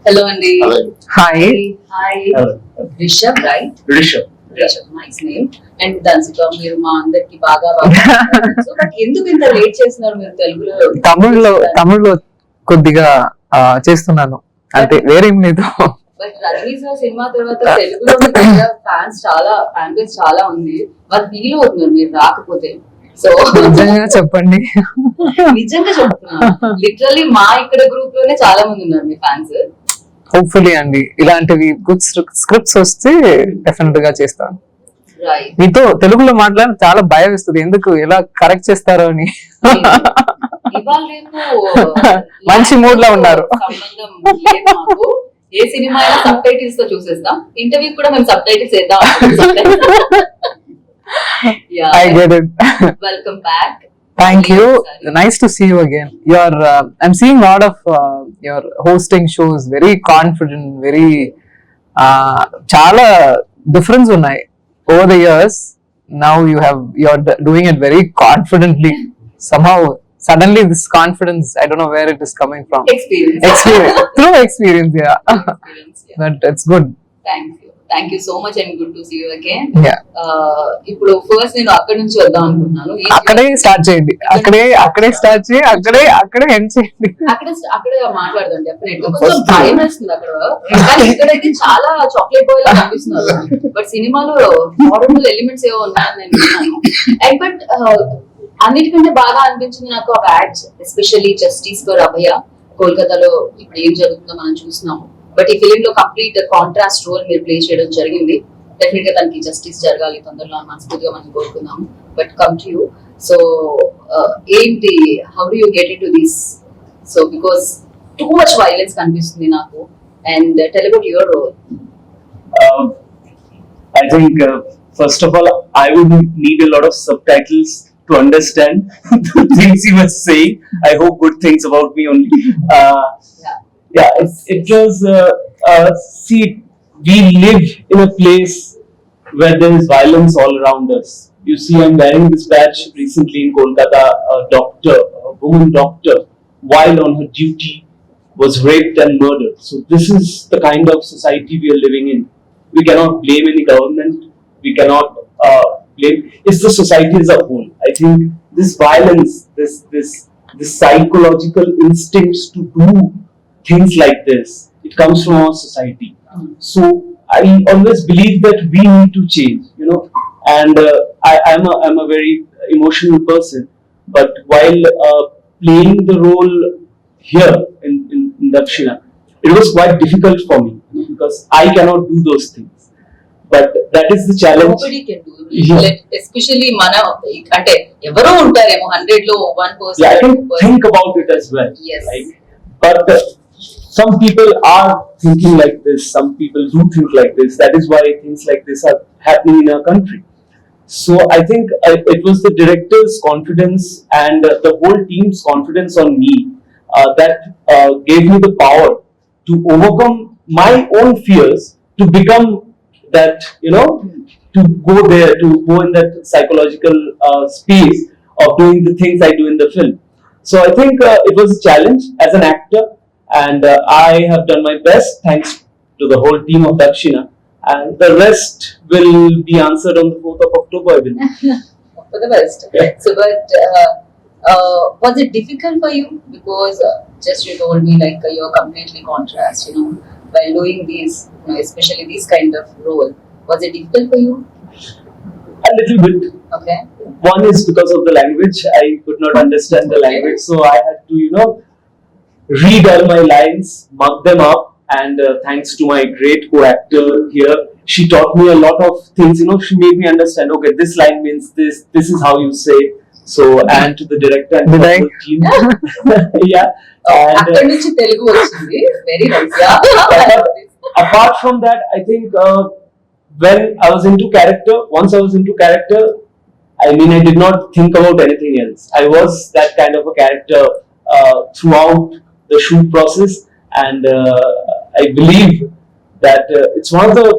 Hello, Andy. Hello. Hi. Hi. Hello. Rishabh, right? Rishabh. Rishabh, nice name. And Dansika, మీరు మా అందరికి బాగా but ఎందుకు ఇంత లేట్ చేస్తున్నారు మీరు తెలుగులో? తమిళ్లో కొద్దిగా చేస్తున్నాను అంటే వేరేం లేదు. బట్ రజనీ సార్ సినిమా తర్వాత తెలుగులో ఫ్యాన్స్ ఫ్యాన్ బేస్ చాలా ఉంది. వాళ్ళు ఫీల్ అవుతున్నారు మీరు రాకపోతే. సో నిజంగా చెప్పండి. నిజంగా చెప్తున్నా, లిటరల్లీ మా ఇక్కడ గ్రూప్ లోనే చాలా మంది ఉన్నారు మీ ఫ్యాన్స్. హోప్ఫుల్లీ అండి ఇలాంటివి గుడ్ స్క్రిప్ట్స్ వస్తే డెఫినెట్ గా చేస్తాను. మీతో తెలుగులో మాట్లాడి చాలా భయం వేస్తుంది, ఎందుకు ఎలా కరెక్ట్ చేస్తారో అని. ఇవాళ రేపు మంచి మూడ్ లో ఉన్నారు. సంబంధం లేదు మాకు. ఏ సినిమా అయినా సబ్ టైటిల్స్ తో చూసేస్తాం. ఇంటర్వ్యూ కూడా మేము సబ్ టైటిల్స్ వేద్దాం. I get it. Welcome back. Thank you. Nice to see you again. I'm seeing a lot of your hosting shows. Very confident. Very chala difference unnai over the years. Now you're doing it very confidently. Somehow suddenly this confidence, I don't know where it is coming from. Experience. Through experience, yeah. But it's good. Thank you so much and good to see you again. Yeah. ఇప్పుడు first నేను అక్కడ నుంచి వద్దాం అనుకుంటున్నాను. అక్కడే start చేయండి, అక్కడే start చేయి, అక్కడే ఎండ్ చేయండి. అక్కడే మాట్లాడదాం డెఫినెట్ గా. కొంచెం భయం వేస్తుంది అక్కడ, కానీ ఇక్కడైతే చాలా చాక్లెట్ బాయ్ లా కనిపిస్తున్నారు. బట్ సినిమాలో హారబుల్ ఎలిమెంట్స్ ఏవో ఉన్నాయని నేను విన్నాను. అండ్ బట్ అన్నిటికంటే బాగా అనిపించింది నాకు ఆ బ్యాచ్, ఎస్పెషల్లీ జస్టిస్ ఫర్ అభయ. కోల్కతాలో ఇప్పుడు ఏం జరుగుతుందో మనం చూస్తున్నాము. బట్ ఈ ఫిలిం లో కంప్లీట్ కాంట్రాస్ట్ రోల్ మీరు ప్లే చేయడం జరిగింది. డెఫినెట్ గా తనకి జస్టిస్ జరగాలి తొందరలో మనస్ఫూర్తిగా మనం కోరుకుందాము. But come to you. సో ఏంటి, how do you get into this? So because too much violence కనిపిస్తుంది నాకు. And tell about your role. I think first of all, I would need a lot of subtitles to understand the things he was saying. I hope good things about me only. It was. See, we live in a place where there is violence all around us. You see, I'm wearing this badge recently in Kolkata. A woman doctor, while on her duty, was raped and murdered. So this is the kind of society we are living in. We cannot blame any government. We cannot blame. It's the society as a whole. I think this violence, this psychological instincts to do things like this, it comes from our society. So I always believe that we need to change, and I'm a very emotional person, but while playing the role here in Dakshina, it was quite difficult for me, because I cannot do those things, but that is the challenge. Nobody can do it. Especially mana ante evaro untaremo 100 lo 1%. I can think about it as well. Yes. Right? But some people are thinking like this, some people do think like this. That is why things like this are happening in our country. So I think it was the director's confidence and the whole team's confidence on me that gave me the power to overcome my own fears, to become that, to go there, to go in that psychological space of doing the things I do in the film. So I think it was a challenge as an actor. And I have done my best, thanks to the whole team of Dakshina. And the rest will be answered on the 4th of October, I believe. For the best. Yeah. So, but was it difficult for you? Because just you told me like you're completely contrast, while doing these, especially this kind of role. Was it difficult for you? A little bit. Okay. One is because of the language. I could not understand the language, so I had to, read all my lines, mug them up, and thanks to my great co-actor here, she taught me a lot of things. She made me understand, okay, this line means this is how you say. So, and to the director and the whole team. Yeah. And అక్కడ నుంచి తెలుగు వచ్చింది. Very nice. Yeah. Apart from that, I think when I was into character, once I was into character, I did not think about anything else. I was that kind of a character throughout the shoot process, and I believe that it's one of the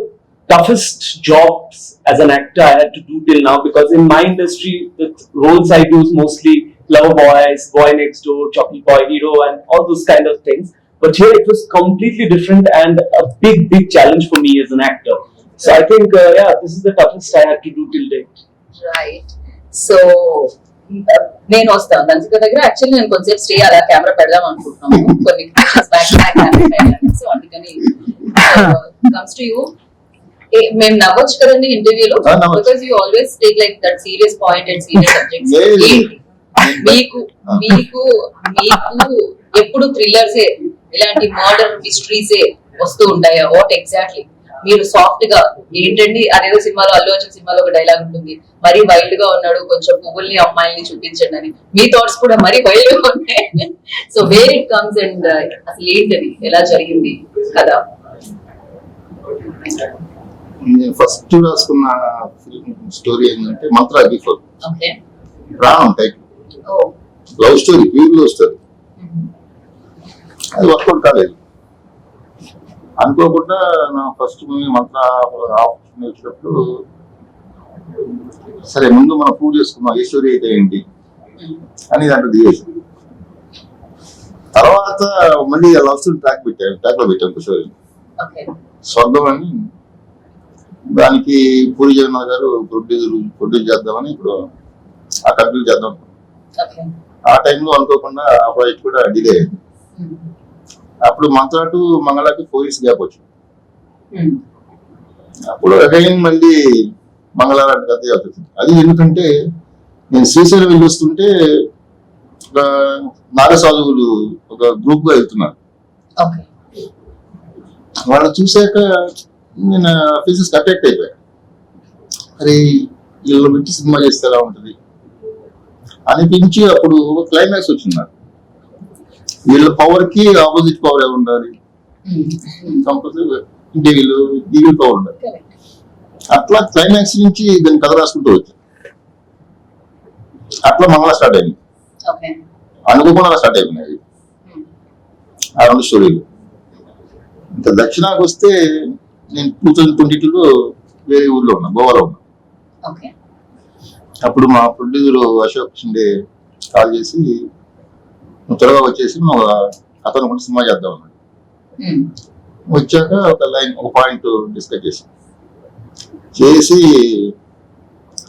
toughest jobs as an actor I had to do till now, because in my industry the roles I do is mostly lover boys, boy next door, chocolate boy hero, and all those kind of things. But here it was completely different and a big challenge for me as an actor. So I think, yeah, this is the toughest I had to do till date. Right so నేను వస్తాను దంసిక దగ్గర actually నేను కొంచెం stay అలా camera పెడదాం అనుకుంటున్నాను కొన్ని so అందుకని కమ్స్ టు యూ మేము నవ్వచ్చు కదండి ఇంటర్వ్యూలో because you always take like that serious point and serious subjects మీకు మీకు మీకు ఎప్పుడు థ్రిల్లర్సే ఇలాంటి మర్డర్ మిస్టరీసే వస్తూ ఉంటాయా వాట్ ఎగ్జాక్ట్లీ మీరు సాఫ్ట్ గా ఏంటండి అదేదో సినిమాలో అల్లు అర్జున్ సినిమాలో ఒక డైలాగ్ ఉంటుంది మరీ వైల్డ్ గా ఉన్నాడు కొంచెం పువ్వుల్ని అమ్మాయిల్ని చూపించండి అని మీ థాట్స్ కూడా మరీ వైల్డ్ గా ఉంటాయి so where it comes and అసలు ఏంటది ఎలా జరిగింది కదా నేను ఫస్ట్ రాసుకున్న స్టోరీ ఏంటంటే Mantra before okay Pranam type ఓ love story pure love story అది వర్కౌట్ కాలేదు అనుకోకుండా నా ఫస్ట్ మూవీ మంత్ర ఆపర్చునిటీ వచ్చినప్పుడు సరే ముందు మనం ప్రూవ్ చేసుకున్నాం ఏ స్టోరీ అయితే ఏంటి అని దాంట్లో దిగేసి తర్వాత మళ్ళీ లవ్ స్టోరీ ట్రాక్ లో పెట్టాను స్టోరీ ఓకే స్వర్గం అని దానికి పూరి జగన్నాథ్ గారు ప్రొడ్యూస్ చేద్దామని ఇప్పుడు ఆ కంపెనీ చేద్దాం ఓకే ఆ టైంలో అనుకోకుండా ఆ ప్రాజెక్ట్ కూడా డిలే అయింది అప్పుడు మంత్ర టు మంగళకి 4 years గ్యాప్ వచ్చింది అప్పుడు అగైన్ మళ్ళీ మంగళారానికి కథ అవుతుంది అది ఎందుకంటే నేను శ్రీశైలం వెళ్ళి వస్తుంటే నాగసాధువులు ఒక గ్రూప్ గా వెళ్తున్నారు ఓకే వాళ్ళని చూశాక నేను ఫేసెస్ అట్రాక్ట్ అయిపోయాను అరే వీళ్ళు పెట్టి సినిమా చేస్తే ఎలా ఉంటుంది అనిపించి అప్పుడు క్లైమాక్స్ వచ్చింది నాకు వీళ్ళ పవర్ కి ఆపోజిట్ పవర్ ఎవరు ఉండాలి కంపల్సరీ డీవిల్ పవర్ ఉండాలి అట్లా క్లైమాక్స్ నుంచి దాన్ని కథ రాసుకుంటూ వచ్చాను అట్లా మంగళ స్టార్ట్ అయింది ఓకే అనుకోకుండా స్టార్ట్ అయిపోయినాయి ఆ రెండు స్టోరీలు ఇంకా దక్షిణాకి వస్తే నేను 2022లో వేరే ఊర్లో ఉన్నా గోవాలో ఉన్నా ఓకే అప్పుడు మా ప్రొడ్యూసర్ అశోక్ షిండే కాల్ చేసి నువ్వు త్వరగా వచ్చేసి నువ్వు అతను కూడా సినిమా చేద్దాం అన్నాడు వచ్చాక ఒక పాయింట్ డిస్కస్ చేసి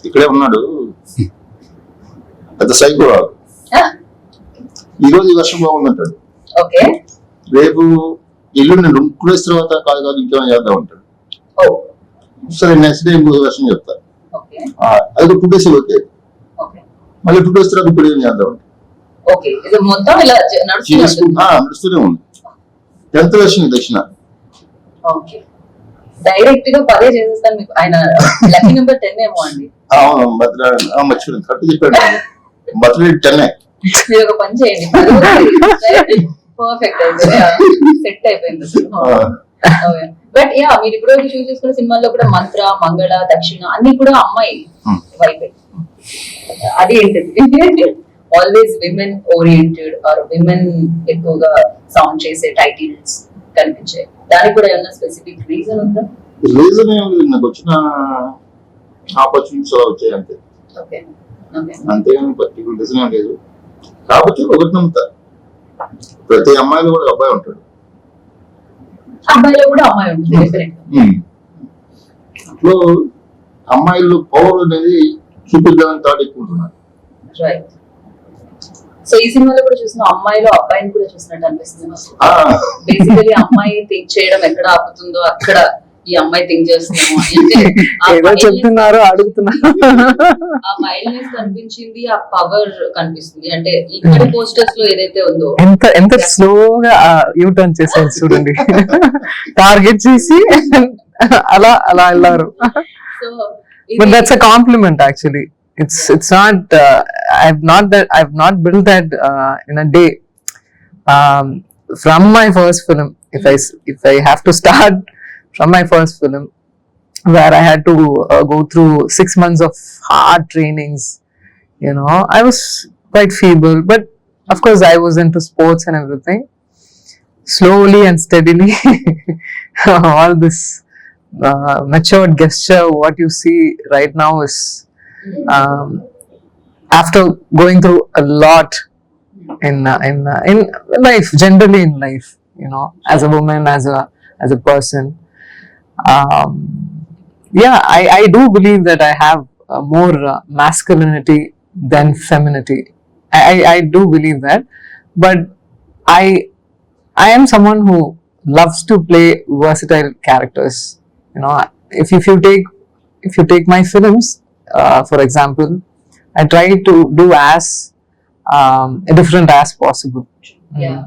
ఇక్కడే ఉన్నాడు పెద్ద సైకో రాదు ఈరోజు ఈ వర్షం బాగుందంటాడు ఓకే రేపు ఇల్లు నేను 2 days తర్వాత కాదు ఇంకేమైనా చేద్దాం అంటాడు సరే నెక్స్ట్ డే ఇంకో వర్షం చెప్తా ఓకే అది 2 days ఓకే ఓకే మళ్ళీ 2 days తర్వాత ఇప్పుడు ఏం చేద్దాం అంటే ఓకే ఇది మొత్తం ఇలా నడుస్తూనే ఉంది 10th వర్షం దక్షిణ ఓకే డైరెక్ట్ గా పదే చేసేస్తాను మీకు ఆయన లక్కీ నెంబర్ 10 ఏమో అండి మర్చిపోయింది కరెక్ట్ చెప్పాడు బర్త్డే 10 మీరు ఒక పని చేయండి పర్ఫెక్ట్ సెట్ అయిపోయింది బట్ యా మీరు ఇప్పుడు చూస్ చేసుకున్న సినిమాల్లో కూడా మంత్ర మంగళ దక్షిణ అన్ని కూడా అమ్మాయి వైపే అది ఏంటిది always women oriented or women ఎక్కువగా సౌండ్ చేసే టైటిల్స్ కనిపించాయి దానికి కూడా ఏమన్నా స్పెసిఫిక్ రీజన్ ఉందా రీజన్ ఏం లేదు నాకు వచ్చిన ఆపర్చునిటీస్ అలా వచ్చాయి అంతే ఓకే ఓకే అంతేగాని పర్టికులర్ రీజన్ ఏం లేదు కాబట్టి ఒకటి నమ్ముతా ప్రతి అమ్మాయిలో కూడా అబ్బాయి ఉంటాడు అబ్బాయిలో కూడా అమ్మాయి ఉంటుంది డెఫినెట్ అట్లో అమ్మాయిలు పవర్ అనేది చూపిద్దామని థాట్ ఎక్కువ ఉంటున్నారు రైట్ సో ఈ సినిమాలో కూడా చూసిన అమ్మాయిలో అబ్బాయిని కూడా చూసినట్టు అనిపిస్తుంది బేసికలీ అమ్మాయి థింక్ చేయడం ఎక్కడ ఆపుతుందో అక్కడ ఈ అమ్మాయి థింక్ చేస్తుందేమో ఏదో చెప్తున్నారు అడుగుతున్నారు ఆ మైల్డ్నెస్ కనిపించింది ఆ పవర్ కనిపిస్తుంది అంటే ఇక్కడ పోస్టర్స్ లో ఏదైతే ఉందో ఎంత స్లోగా యూ టర్న్ చేశారు చూడండి టార్గెట్ చేసి అలా వెళ్ళారు so but that's a compliment actually it's not I've not built that in a day from my first film if I have to start from my first film where I had to go through 6 months of hard trainings I was quite feeble but of course I was into sports and everything slowly and steadily all this matured gesture what you see right now is after going through a lot in life generally in life as a woman, as a person. Yeah, I do believe that I have more masculinity than femininity. I do believe that, but I I am someone who loves to play versatile characters. If you take my films, for example, I try to do as different as possible. Yeah.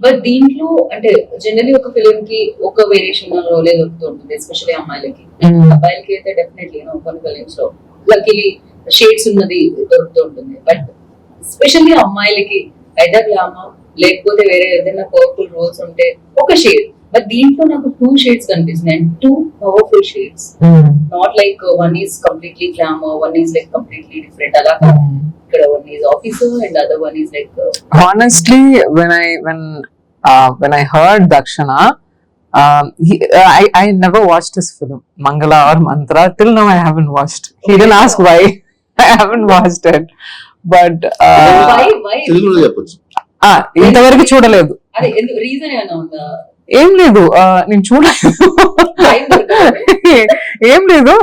But దీంట్లో అంటే generally ఒక film కి ఒక variation రోలే దొరుకుతుంటుంది, especially అమ్మాయిలకి. అబ్బాయిలకి అయితే definitely కొన్ని films లో లక్కీలీ షేడ్స్ ఉన్నది దొరుకుతూ ఉంటుంది. బట్ ఎస్పెషల్లీ అమ్మాయిలకి ఐదర్ గ్లామర్ లేకపోతే వేరే ఏదైనా పవర్ఫుల్ రోల్స్ ఉంటే ఒక షేడ్. బట్ దీంట్లో నాకు 2 షేడ్స్ కనిపిస్తున్నాయి, and 2 powerful shades. Not like one is completely glamour, one is like completely different. అలా కాదు, ఇక్కడ one is officer and other one is like. Honestly, when I heard Dakshana, I never watched his film Mangala or Mantra. Till now I haven't watched. He didn't ask why. I haven't watched it, but why తెలుగులో చెప్పొచ్చు. ఇంతవరకు చూడలేదు. అదే reason ఏమైనా ఉందా? ఏం లేదు, నేను చూడలేదు. Time దొరకదు. ఏం లేదు,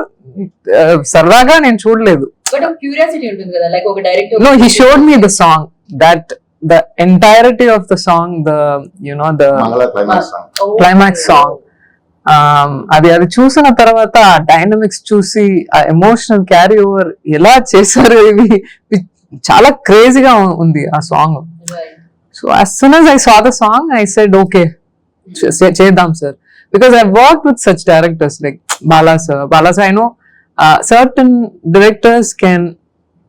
సరదాగా నేను చూడలేదు. బట్ ఒక క్యూరియాసిటీ ఉంటుంది కదా, లైక్ ఒక director. No, he showed me the song, that the entirety of the song, the మంగళ క్లైమాక్స్ సాంగ్. climax song. అది చూసిన తర్వాత ఆ డైనమిక్స్ చూసి ఆ ఎమోషనల్ క్యారీ ఓవర్ ఎలా చేశారు, ఇవి చాలా క్రేజీగా ఉంది ఆ song. So as soon as I saw the song, I said okay, చేద్దాం sir, because I worked with such directors like Bala sir. I know certain directors can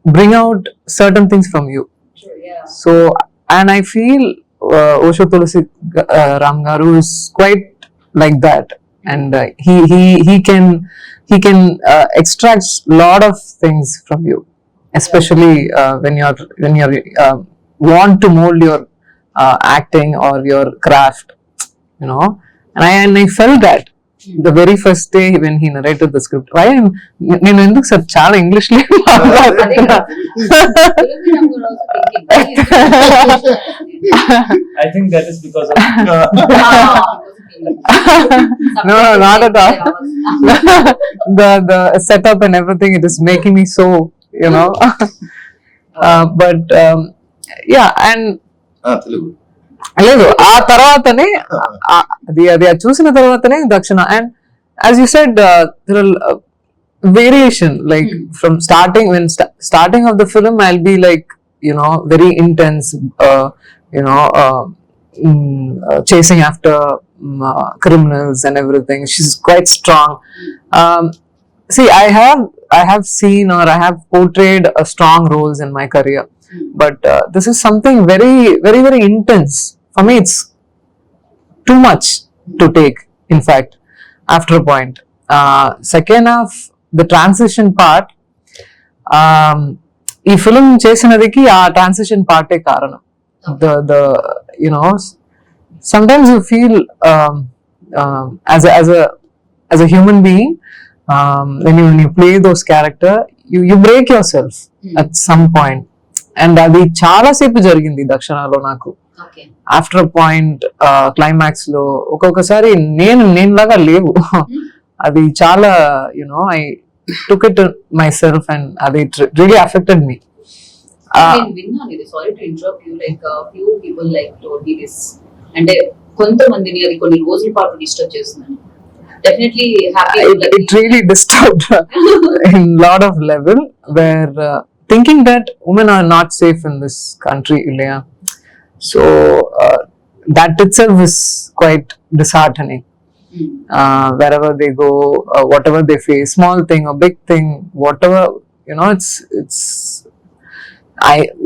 bring out certain things from you. So, and I feel Osho Tulsi Ram Garu is quite like that, and he can extract lot of things from you, especially when you're want to mold your acting or your craft, and I felt that the very first day when he narrated the script. Why నేను ఎందుకు sir చాలా English లో I think that is because of no, not at all. the setup and everything, it is making me so, but yeah, and Telugu లేదు ఆ తర్వాతనే అది చూసిన తర్వాతనే దక్షిణ. And as you said variation, like from starting of the film I will be like very intense, chasing after criminals and everything. She's quite strong. See, I have seen or I have portrayed strong roles in my career, but this is something very, very, very intense. For me, it's too much to take, in fact, after a point. Second half, the transition part, ఈ film చేసినదికి ఆ transition పార్టే కారణం. The sometimes you feel as a human being, when you play those character, you break yourself at some point, and అది చాలా సేపు జరిగింది దక్షిణలో నాకు. After point climax లో ఒక్కొక్కసారి నేను లాగా లేవు. అది చాలా I took it myself, and అది really affected me. Sorry to interrupt you, like few people like told me this, అంటే కొంతమందిని అది కొన్ని రోజుల పాటు డిస్టర్బ్ చేస్తుందని. Definitely happy. It really disturbed in lot of level, where thinking that women are not safe in this country, Ilya. So that itself is quite disheartening. Wherever they go, whatever they face, small thing or big thing, whatever, it's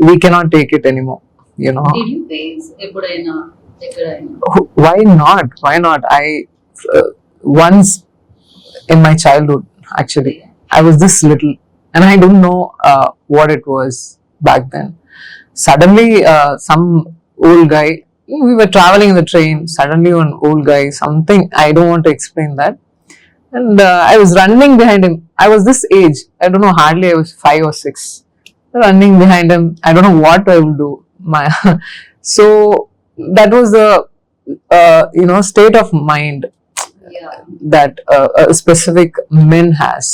we cannot take it anymore. Did you face epudaina? Why not? I once in my childhood, actually, I was this little and I don't know what it was back then. Suddenly some old guy, we were traveling in the train, suddenly one old guy, something, I don't want to explain that, and I was running behind him. I was this age, I don't know, hardly I was 5 or 6, running behind him. I don't know what I will do. So that was the state of mind Yeah. that a specific men has.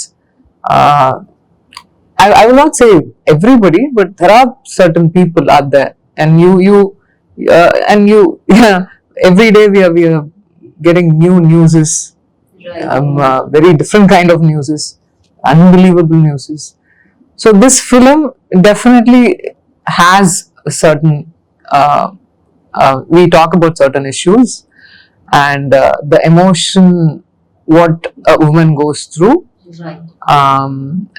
I will not say everybody, but there are certain people out there, and yeah, every day we are getting new newses, Right. very different kind of newses, unbelievable newses. So this film definitely has a certain. We talk about certain issues, and the emotion what a woman goes through, Right.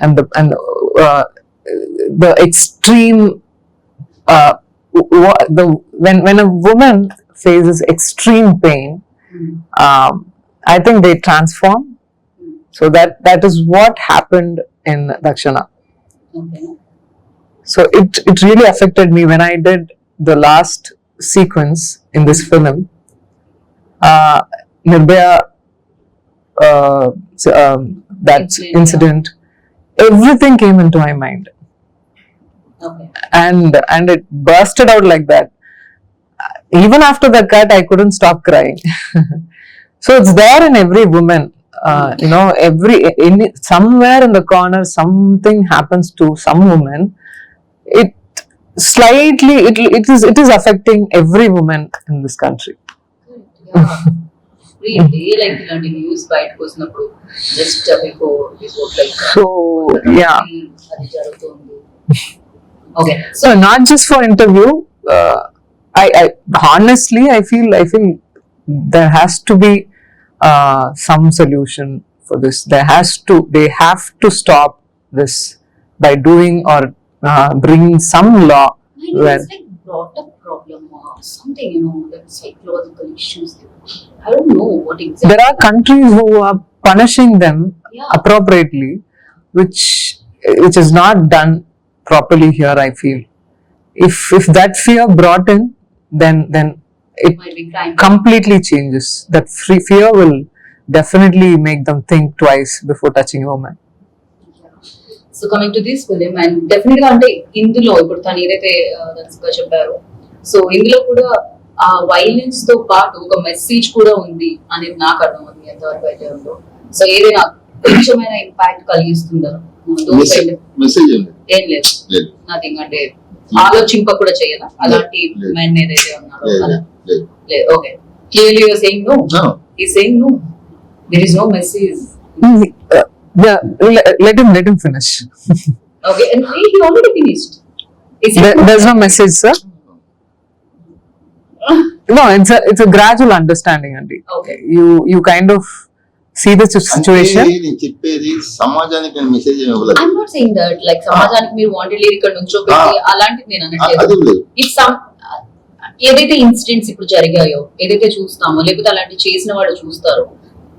and the extreme when a woman faces extreme pain, Mm. I think they transform. So that is what happened in Dakshana. Okay. So it really affected me when I did the last sequence in this film. Nirbhaya, that Incident, incident, everything came into my mind, Okay. and it bursted out like that. Even after the cut, I couldn't stop crying. So it's there in every woman. Somewhere in the corner, something happens to some woman. It slightly, it is affecting every woman in this country. Yeah. Really, like ఇలాంటి news బయటకు వచ్చినప్పుడు just before like So yeah. అది జరుగుతుంది. Okay. So not just for interview. I honestly I feel there has to be some solution for this. They have to stop this by doing or bringing some law where It's like brought up problem or something, that psychological issues. I don't know what exactly. there are countries who are punishing them Yeah. appropriately, which is not done properly here. I feel if that fear brought in, then it Might be crime. completely changes. That fear will definitely make them think twice before touching a woman. So coming to this film and definite గా అంటే ఇందులో ఇప్పుడు తను ఏదైతే గా చెప్పారో so ఇందులో కూడా ఆ వైలెన్స్ తో పాటు ఒక మెసేజ్ కూడా ఉంది అనేది నాకు అర్థమవుతుంది ఎంతవరకు అయితే ఉందో. సో ఏదైనా కొంచెమైనా ఇంపాక్ట్ కలిగిస్తుందా? మెసేజ్ ఏం లేదు, లేదు నథింగ్. అంటే ఆలోచింప కూడా చేయదా అలాంటి లేదు. మెన్ ఏదైతే ఉన్నారో లేదు అలా లేదు లేదు. Okay, clearly you're saying no. No. He's saying no. There is no message. Yeah, let him finish. Okay, and he already finished. Is it There's no message, sir. No, it's a gradual understanding, Andy. Okay. You kind of see the situation. అంటే నేను చెప్పేది సమాజానికి నేను message ఇవ్వలేదు. I'm not saying that like సమాజానికి మీరు wantedly ఇక్కడ నుంచోబెట్టి అలాంటిది నేను అది అనట్లేదు. లేదు. ఇట్స్ సమ్ ఏదైతే ఇన్సిడెంట్స్ ఇప్పుడు జరిగాయో ఏదైతే చూస్తామో లేకపోతే అలాంటి చేసిన వాళ్ళు చూస్తారో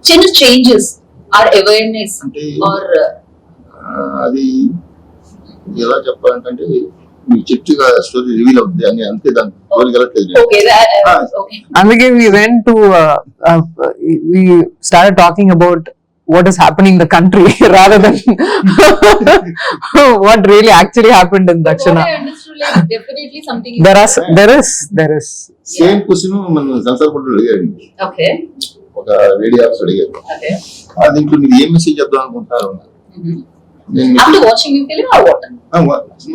చిన్న చేంజెస్ ఆర్ అవేర్నెస్ అంటే ఆర్ అది ఎలా చెప్పాలంటే మీకు చెప్తుగా స్టోరీ రివీల్ అవుతుంది అని అంతే దాని జోలికి వెళ్ళట్లేదు నేను. ఓకే ఓకే అందుకే we went to we started talking about what is happening in the country rather than what really actually happened in Dakshana. Definitely something There is. Same question మన సంసార పట్టు అడిగారు, ఓకే ఒక రేడియో ఆఫీసర్ అడిగారు, okay ఆ దీంట్లో మీరు ఏం మెసేజ్ చెప్దాం అనుకుంటారు నేను after watching you film or what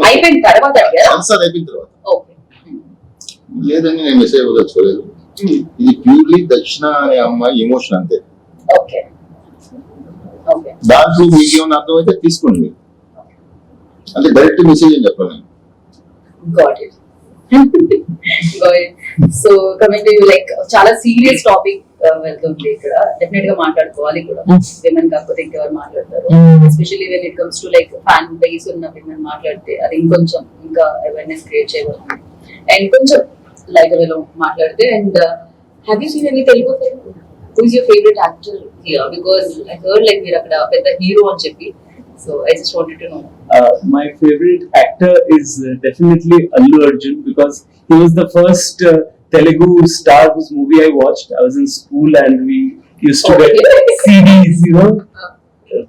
అయిపోయిన తర్వాత అడిగారా? సంసార్ అయిపోయిన తర్వాత ఓకే లేదని నేను మెసేజ్ ఇవ్వదలుచుకోలేదు. ఇది ప్యూర్లీ దక్షిణ అనే అమ్మాయి ఎమోషన్ అంతే. ఓకే ఓకే దాంట్లో మీకు ఏమైనా అర్థమైతే తీసుకోండి, అంటే డైరెక్ట్ మెసేజ్ అని చెప్పాను నేను. Got it. Got it. So coming to you, like చాలా సీరియస్ టాపిక్ వెళ్తుంది ఇక్కడ. డెఫినెట్ గా మాట్లాడుకోవాలి కూడా. విమెన్ కాకపోతే ఇంకెవరు మాట్లాడతారు? Especially when it comes to like fan base ఉన్న విమెన్ మాట్లాడితే అది ఇంకొంచెం ఇంకా అవేర్నెస్ క్రియేట్ చేయబడుతుంది. అండ్ కొంచెం లైక్ వేలో మాట్లాడితే and have you seen any Telugu film? Who is your favourite actor here? Because I heard like మీరు అక్కడ పెద్ద హీరో అని చెప్పి. So I just wanted to know. My favorite actor is definitely Allu Arjun because he was the first Telugu star whose movie I watched. I was in school and we used to get CDs,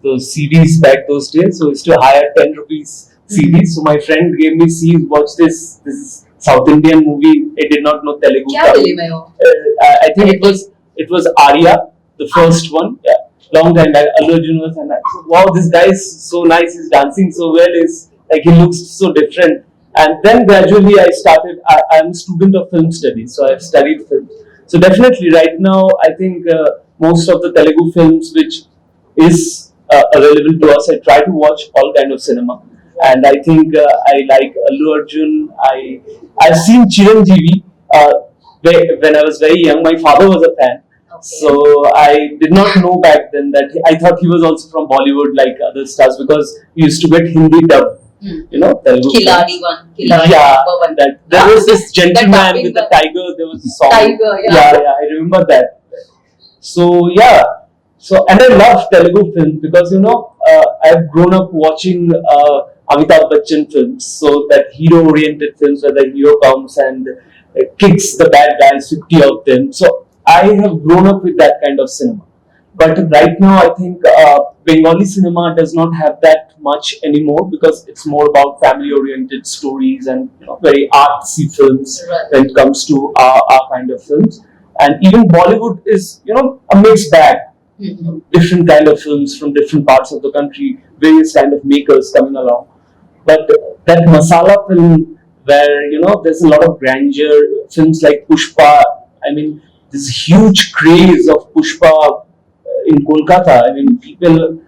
those CDs back those days. So I used to hire 10 rupees CDs. So my friend gave me, see, watch this. This is South Indian movie. I did not know Telugu. क्या film है वो? I think it was Arya, the first one. Yeah, long time back. Allu Arjun was, and I said, wow, this guy is so nice. He's dancing so well. Is like he looks so different. And then gradually I started. I'm a student of film studies, so I've studied films. So definitely, right now, I think most of the Telugu films which is available to us, I try to watch all kind of cinema. And I think I like Allu Arjun. I've seen Chiranjeevi when I was very young. My father was a fan, so I did not know back then that I thought he was also from Bollywood like other stars because we used to get Hindi dub. You know, Telugu. Khiladi one. Yeah, number one. that there was this gentleman dubbing with the one. tiger. There was a song. Tiger, yeah. yeah, I remember that. So yeah, and I love Telugu films because I've grown up watching Amitabh Bachchan films, so that hero-oriented films where the hero comes and kicks the bad guys, 50 of them. So I have grown up with that kind of cinema. But right now, I think Bengali cinema does not have that much anymore because it's more about family-oriented stories and very artsy films when it comes to our kind of films. And even Bollywood is, a mixed bag. Different kind of films from different parts of the country, various kind of makers coming along. But that masala film where, there's a lot of grandeur, films like Pushpa, I mean, this huge craze of Pushpa in Kolkata. I mean, people.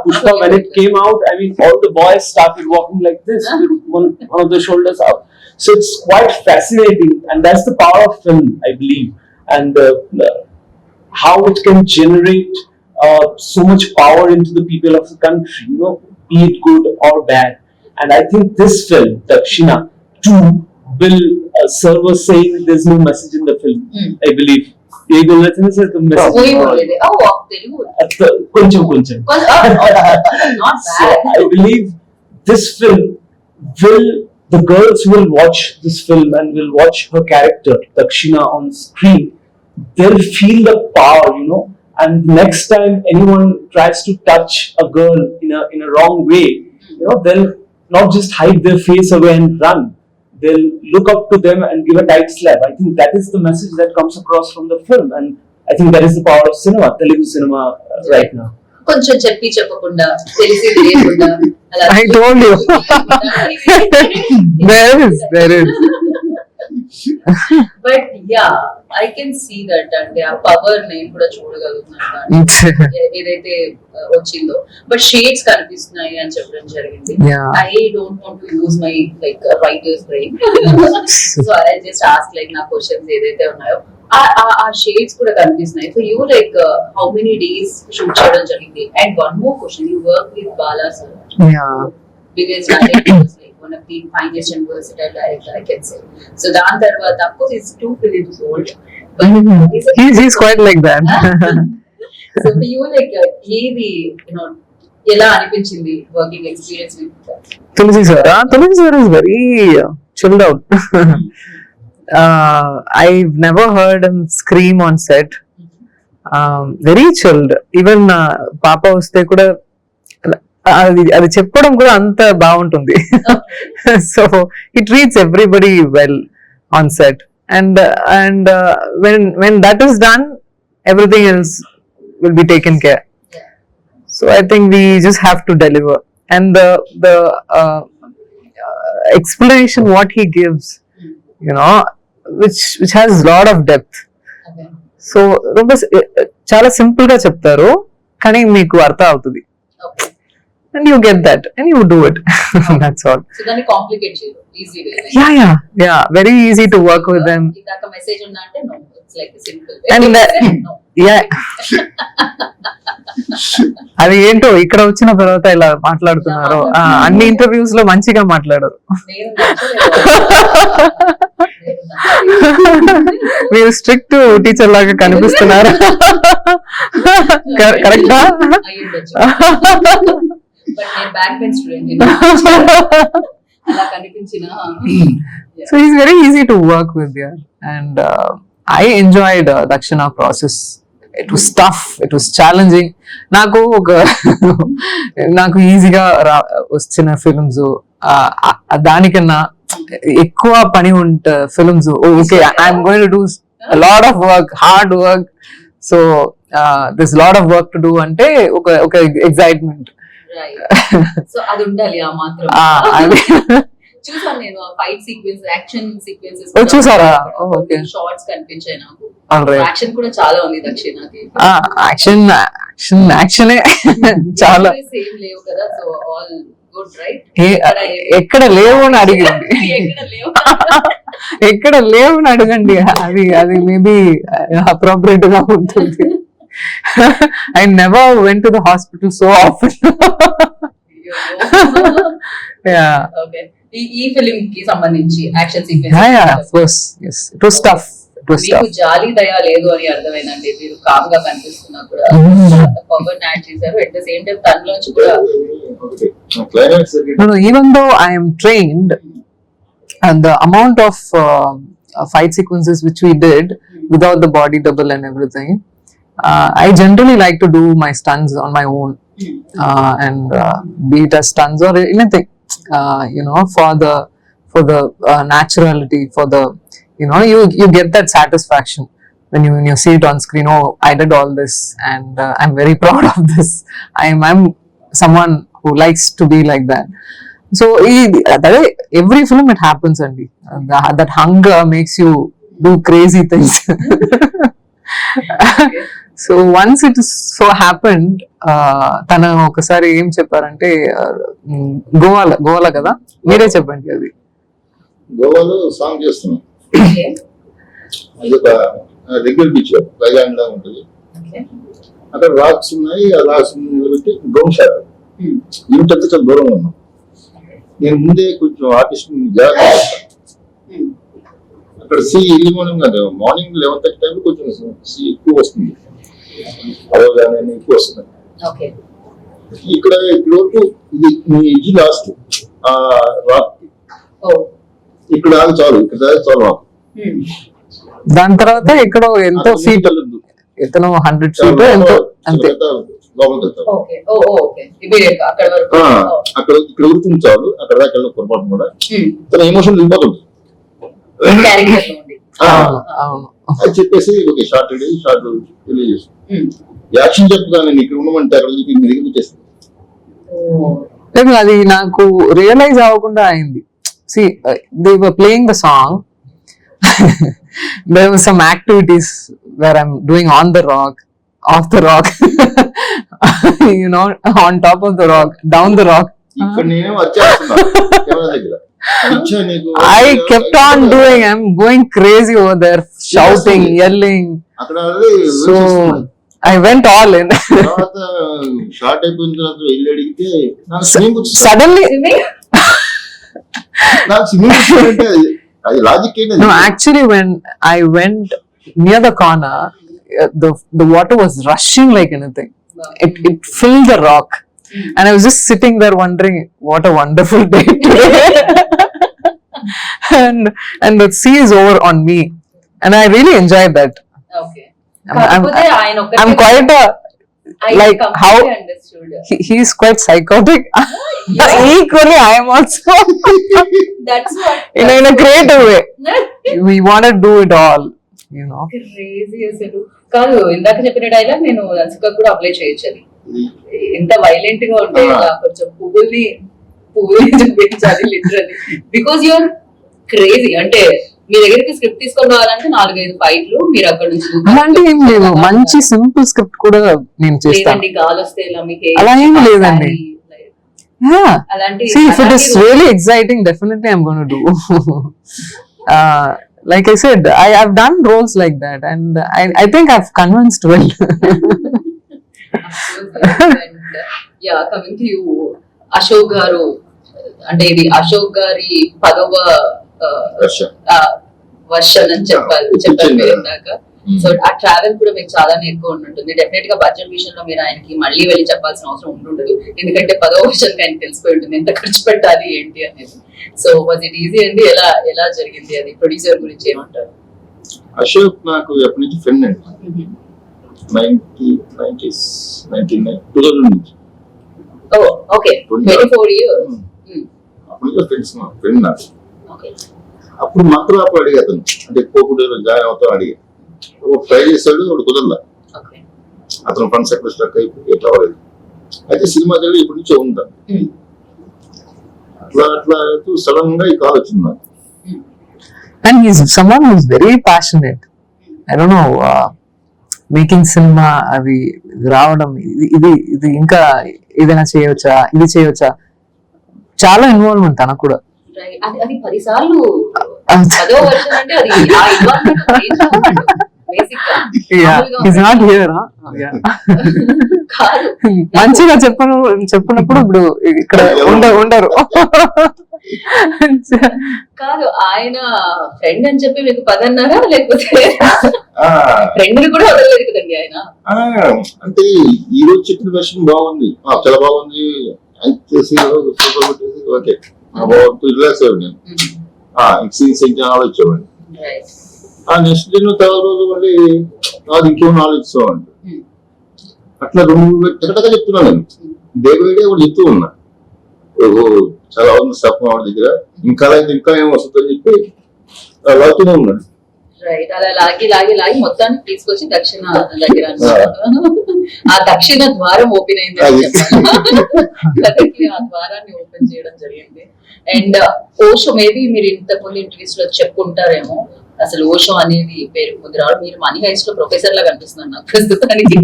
Pushpa, when it came out, I mean, all the boys started walking like this with one of the shoulders up. So it's quite fascinating, and that's the power of film, I believe, and how it can generate so much power into the people of the country, be it good or bad. And I think this film, Dakshina, too, will serve as saying there's no message in the film. I believe. ये बोलना चाहिए sir तुम message वही बोल रहे थे तेलुगु కొంచెం not so bad. I believe this film will, the girls will watch this film and will watch her character Dakshina on screen, they'll feel the power, and next time anyone tries to touch a girl in a wrong way, they'll not just hide their face away and run. They'll look up to them and give a tight slap. I think that is the message that comes across from the film, and I think that is the power of cinema, Telugu cinema right now. కొంచెం చెప్పకుండా తెలిసి తెలియకుండా అలా I told you. There is. But yeah I can see that అంటే ఆ power నేను కూడా చూడగలుగుతున్నాను ఏదైతే వచ్చిందో బట్ షేడ్స్ కనిపిస్తున్నాయి అని చెప్పడం జరిగింది I don't want to use my like writers brain so I just ask like నా క్వశ్చన్స్ ఏదైతే ఉన్నాయో ఆ షేడ్స్ కూడా కనిపిస్తున్నాయి so you like how many days shoot చేయడం జరిగింది and one more question you work with Bala sir biggest directors, like one of the finest and versatile director I can say. So Dan Tarvata, of course, he's 2 films old, but he's quite like that. So for you, like the ela anipinchindi working experience with Tulsi sir. Tulsi sir is very chilled out. I've never heard him scream on set. Very chilled. Even Papa vaste kuda అది చెప్పడం కూడా అంత బాగుంటుంది so he treats everybody well on set and when that is done everything else will be taken care. So I think we just have to deliver, and the explanation what he gives, which has a lot of depth. So ரொம்ப చాలా simple గా చెప్తారు కానీ మీకు అర్థం అవుతుంది. And you get that, and you do it. That's all. So then it complicates you easy way. Yeah. Very easy to work with them. Idaka message unna ante no, it's like a simple. And no. Yeah. అది ఏంటో ఇక్కడ వచ్చిన తర్వాత ఇలా మాట్లాడుతున్నారు అన్ని interviews లో మంచిగా మాట్లాడరు. మీరు స్ట్రిక్ట్ టీచర్ లాగా కనిపిస్తున్నారు కరెక్టా? So he's very easy to work with, and I enjoyed Dakshina process. It was tough, it was challenging. నాకు ఈజీగా వచ్చిన ఫిల్మ్స్ దానికన్నా ఎక్కువ పని ఉంటే films okay I'm going to do a lot of work, hard work. So there's a lot of work to do అంటే ఒక excitement. Right so అది ఉండాలి ఆ మాత్రం. అది చూసాను నేను ఫైట్ సీక్వెన్స్, యాక్షన్ సీక్వెన్సెస్ చూసారా? Okay. షార్ట్స్ కనిపించాయి నాకు. Alright. యాక్షన్ కూడా చాలా ఉంది దక్షిణకి. యాక్షన్ చాలా సేమ్ లేవు కదా, సో ఆల్ గుడ్ రైట్. ఎక్కడ లేవు అని అడిగండి, ఎక్కడ లేవు. ఎక్కడ లేవు అని అడగండి, అది మేబీ అప్రోప్రియేట్ గా ఉంటుంది. I never went to the hospital so often. Yeah. Okay, ఈ ఫిల్మ్ కి సంబంధించి action Yeah, of course. Yes. It was tough. మీకు జాలి దయ లేదు అని అర్థమైందండి. మీరు కామ్ గా కనిపిస్తున్నా కూడా పవర్ యాడ్ చేశారు, అట్ ద సేమ్ టైం తనలోంచి కూడా. Climax No, even though I am trained, and the amount of fight sequences which we did without the body double and everything, I generally like to do my stunts on my own, and be it as stunts or anything, for the naturality, for the you get that satisfaction when you see it on screen. Oh, I did all this, and I'm very proud of this. I'm someone who likes to be like that. So every film it happens, and that hunger makes you do crazy things. So once it so happened, తన ఒకసారి ఏం చెప్పారంటే, గోవాలో కదా, మీరే చెప్పండి. అది గోవాలో సాంగ్ చేస్తున్నాం. అది ఒక రెగ్యులర్ బీచ్, వైజాగ్ లా ఉంటుంది. అక్కడ రాక్స్ ఉన్నాయి, ఆ రాక్స్ నిలబెట్టి డ్రోన్ షాట్. ఇంత చాలా దూరంగా ఉన్నాం. నేను ముందే కొంచెం ఆర్టిస్ట్ జాగ్రత్త చేస్తాను. అక్కడ సీ ఎర్లీ మార్నింగ్ కాదు, మార్నింగ్ 11:30 టైంలో కొంచెం సీ ఎక్కువ వస్తుంది, అవగానే ఎక్కువ వస్తుంది. ఇక్కడ వరకు ఇది మీ ఎడ్జ్ లాస్ట్ ఆ రాక్, ఇక్కడ ఆగి చాలు, ఇక్కడ చాలు రాక్. దాని తర్వాత ఇక్కడ ఎంతో ఫీట్, ఎతను 100 ఫీట్ ఎంతో, అంతే. లోపలికి వెళ్తారు అక్కడ, ఇక్కడ వరకు చాలు, అక్కడ దాకా వెళ్ళిన పొరపాటు కూడా తన ఎమోషన్ వెళ్ళిపోతుంది. అది చెప్పేసి ఓకే షార్ట్ తెలియజేస్తాను. యాక్షన్ చెప్పగానే ఇక్కడ ఉండమంటే అక్కడ మీరు దగ్గర వచ్చేస్తుంది. అది నాకు రియలైజ్ అవ్వకుండా అయింది. See, they were playing the song. There were some activities where I'm doing on the rock, off the rock, on top of the rock, down the rock. ఇక్కడ నేను వచ్చేస్తున్నా కెమెరా దగ్గర. I kept on doing. I'm going crazy over there, shouting, yelling. So I went all in. Short అయిపోయిన తర్వాత వెళ్ళి అడిగితే Suddenly. No, actually, when I went near the corner, the water was rushing like anything. It filled the rock, and I was just sitting there wondering, what a wonderful day today. and the sea is over on me, and I really enjoyed that. Okay. I'm quite like how he's quite psychotic. Equally, I am also. That's what. In a creative way. We want to do it all, Crazy అసలు కాదు. ఇందాక చెప్పిన dialogue నేను రసిక కూడా apply చేయొచ్చు. అది ఎంత violent గా ఉంటే కొంచెం పువ్వుల్ని చూపించాలి లిటరల్లీ, బికాజ్ యూఆర్ క్రేజీ. అంటే మీ దగ్గరికి స్క్రిప్ట్ తీసుకొని రావాలంటే 4-5 ఫైట్లు, మీరు అక్కడ నుంచి అలాంటి ఏం లేదు. మంచి సింపుల్ స్క్రిప్ట్ కూడా నేను చేస్తాను. గాలి వస్తే ఇలా మీకు అలా ఏం లేదండి. See, if it is really exciting, definitely I'm going to do. Like I said, I've done roles like that, and I think I've convinced well. And yeah, coming to you, Ashok garu, అంటే ఇది అశోక్ గారి 10వ వర్షన్ అని చెప్పారు మీరు ఇందాక. So ఆ travel కూడా మీకు చాలా ఎక్కువ ఉంటుంది. డెఫినెట్ గా బడ్జెట్ విషయంలో మీరు ఆయనకి మళ్ళీ వెళ్ళి చెప్పాల్సిన అవసరం ఉండదు, ఎందుకంటే 10వ వర్షన్ ఆయనకి తెలిసిపోయి ఉంటుంది ఎంత ఖర్చు పెట్టాలి ఏంటి అనేది. సో వాజ్ ఇట్ ఈజీ అండి? ఎలా జరిగింది అది? ప్రొడ్యూసర్ గురించి ఏమంటారు? అశోక్ నాకు ఎప్పటి నుంచి ఫ్రెండ్ అండి. 2000 నుంచి. Okay, 24 years. అప్పుడు ఫ్రెండ్స్, ఫ్రెండ్ నాకు. అప్పుడు మాత్రం అప్పుడు అడిగా, అతను అంటే కోపుడు జాయిన్ అవుతాం అడిగా. ట్రై చేశాడు, వాడు కుదరలా. ఓకే. అతను ఫండ్స్ ఎక్కడ స్ట్రక్ అయిపోయి ఎట్లా అవ్వలేదు. అయితే సినిమా తెలియదు ఇప్పటి నుంచో ఉంటాను. అట్లా అట్లా సడన్ గా ఈ కాల్ వచ్చింది నాకు. And he's someone who's very passionate. I don't know, making cinema అవి రావడం, ఇది ఇంకా ఏదైనా చేయవచ్చా, ఇది చేయవచ్చా, చాలా ఇన్వాల్వ్మెంట్ తనకు కూడా. అది 10 సార్లు 10వ వర్షన్ అంటే అది ఆ ఇన్వాల్వ్మెంట్ బేసిక్ గా. He's not here, huh? Yeah. కాదు, మంచిగా చెప్పినప్పుడు ఇప్పుడు ఇక్కడ ఉండరు. కాదు, ఆయన ఫ్రెండ్ అని చెప్పి మీకు 10 అన్నారా, లేకపోతే ఫ్రెండ్ ని కూడా వదలలేదు కదండి ఆయన. అంటే ఈ రోజు చెప్పిన వెర్షన్ బాగుంది, చాలా బాగుంది చేసి సూపర్ కొట్టేసి ఓకే రిలాక్స్ అయ్యాడు. నేను సీన్స్ ఇంకా ఆలోచించేవాడిని. నెక్స్ట్ డే తర్వాత రోజు మళ్ళీ నాకు ఇంకేమో ఆలోచిస్తామంట. అట్లా 2 టకటగా చెప్తున్నా నేను, డే బై డే కూడా చెప్తూ ఉన్నా. ఓహో చాలా ఉంది స్టఫ్ వాడి దగ్గర, ఇంకా ఏం వస్తుందని చెప్పి లాగుతూనే ఉన్నాడు. రైట్, అలా లాగి మొత్తానికి తీసుకొచ్చి దక్షిణ దగ్గర ఆ దక్షిణ ద్వారం ఓపెన్ అయింది అని చెప్పాలి. ఆ ద్వారాన్ని ఓపెన్ చేయడం జరిగింది. అండ్ ఓషో మేబీ మీరు ఇంతకుముందు ఇంటర్వ్యూస్ లో చెప్పుకుంటారేమో, అసలు ఓషో అనేది పేరు ముందు రావడం, మీరు మనీ హైస్ట్ లో ప్రొఫెసర్ లా కనిపిస్తున్నారు నాకు ప్రస్తుతానికి.